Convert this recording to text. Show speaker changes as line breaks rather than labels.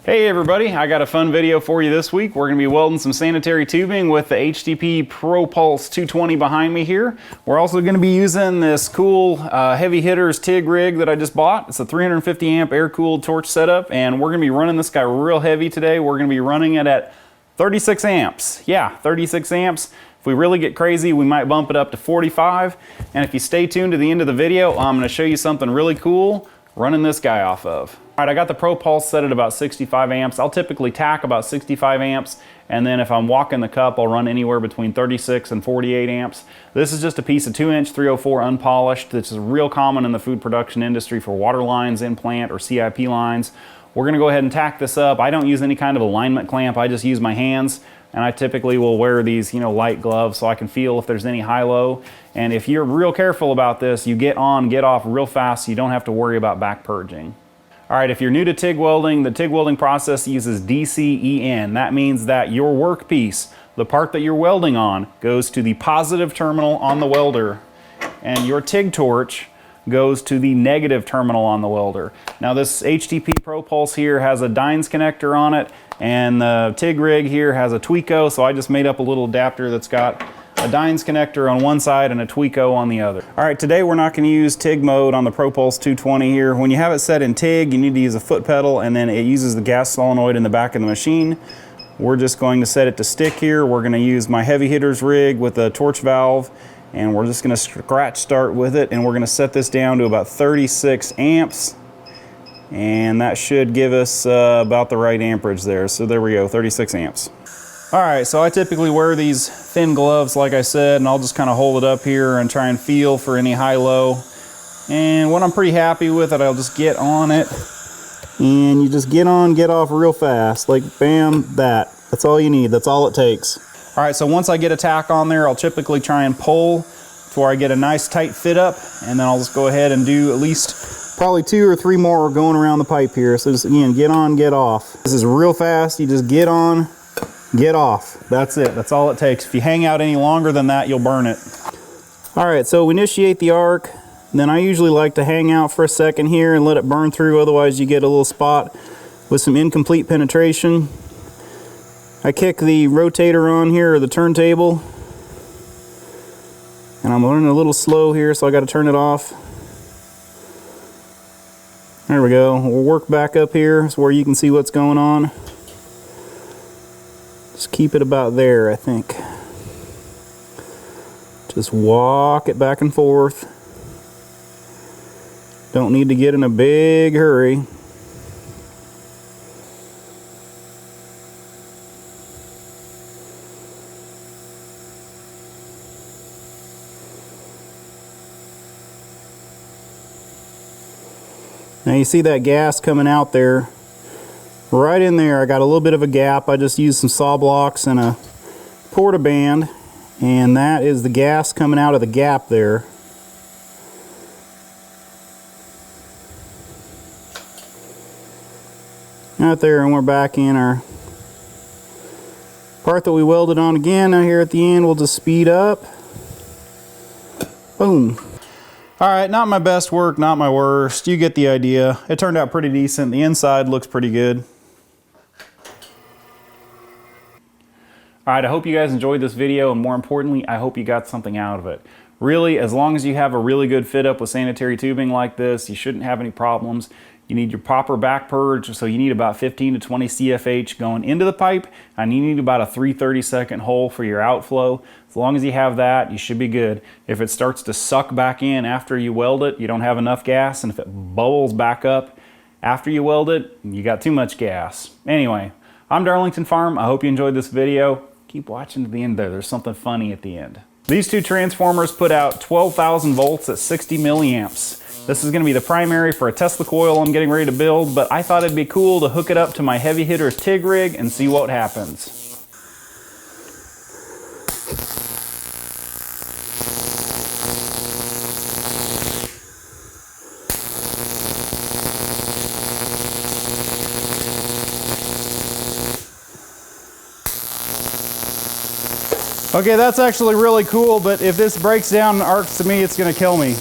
Hey everybody, I got a fun video for you this week. We're going to be welding some sanitary tubing with the HTP ProPulse 220 behind me here. We're also going to be using this cool heavy hitters TIG rig that I just bought. It's a 350 amp air-cooled torch setup, and we're going to be running this guy real heavy today. We're going to be running it at 36 amps. Yeah, 36 amps. If we really get crazy, we might bump it up to 45. And if you stay tuned to the end of the video, I'm going to show you something really cool running this guy off of. All right, I got the ProPulse set at about 65 amps. I'll typically tack about 65 amps, and then if I'm walking the cup, I'll run anywhere between 36 and 48 amps. This is just a piece of 2-inch 304 unpolished. This is real common in the food production industry for water lines, in plant, or CIP lines. We're gonna go ahead and tack this up. I don't use any kind of alignment clamp. I just use my hands, and I typically will wear these, light gloves so I can feel if there's any high-low. And if you're real careful about this, you get on, get off real fast so you don't have to worry about back purging. All right, if you're new to TIG welding, the TIG welding process uses DCEN. That means that your workpiece, the part that you're welding on, goes to the positive terminal on the welder, and your TIG torch goes to the negative terminal on the welder. Now this HTP ProPulse here has a Dynes connector on it, and the TIG rig here has a Tweco, so I just made up a little adapter that's got a Dynes connector on one side and a Tweco on the other. All right, today we're not going to use TIG mode on the ProPulse 220 here. When you have it set in TIG, you need to use a foot pedal, and then it uses the gas solenoid in the back of the machine. We're just going to set it to stick here. We're going to use my heavy hitters rig with a torch valve, and we're just going to scratch start with it, and we're going to set this down to about 36 amps, and that should give us about the right amperage there. So there we go, 36 amps. All right, so I typically wear these thin gloves, like I said, and I'll just kind of hold it up here and try and feel for any high-low. And when I'm pretty happy with it, I'll just get on it. And you just get on, get off real fast. Like, bam, that. That's all you need. That's all it takes. All right, so once I get a tack on there, I'll typically try and pull before I get a nice tight fit up. And then I'll just go ahead and do at least probably 2 or 3 more going around the pipe here. So just, again, get on, get off. This is real fast. You just get on, get off. That's it. That's all it takes. If you hang out any longer than that, you'll burn it. All right, so initiate the arc. Then I usually like to hang out for a second here and let it burn through. Otherwise, you get a little spot with some incomplete penetration. I kick the rotator on here, or the turntable. And I'm running a little slow here, so I got to turn it off. There we go. We'll work back up here so where you can see what's going on. Just keep it about there, I think. Just walk it back and forth. Don't need to get in a big hurry. Now you see that gas coming out there. Right in there, I got a little bit of a gap. I just used some saw blocks and a porta-band, and that is the gas coming out of the gap there. Out there, and we're back in our part that we welded on again. Now here at the end, we'll just speed up. Boom. All right, not my best work, not my worst. You get the idea. It turned out pretty decent. The inside looks pretty good. All right, I hope you guys enjoyed this video, and more importantly, I hope you got something out of it. Really, as long as you have a really good fit up with sanitary tubing like this, you shouldn't have any problems. You need your proper back purge, so you need about 15 to 20 CFH going into the pipe, and you need about a 3/32 hole for your outflow. As long as you have that, you should be good. If it starts to suck back in after you weld it, you don't have enough gas, and if it bubbles back up after you weld it, you got too much gas. Anyway, I'm Darlington Farm. I hope you enjoyed this video. Keep watching to the end there. There's something funny at the end. These two transformers put out 12,000 volts at 60 milliamps. This is going to be the primary for a Tesla coil I'm getting ready to build, but I thought it'd be cool to hook it up to my heavy hitters TIG rig and see what happens. Okay, that's actually really cool, but if this breaks down and arcs to me, it's gonna kill me.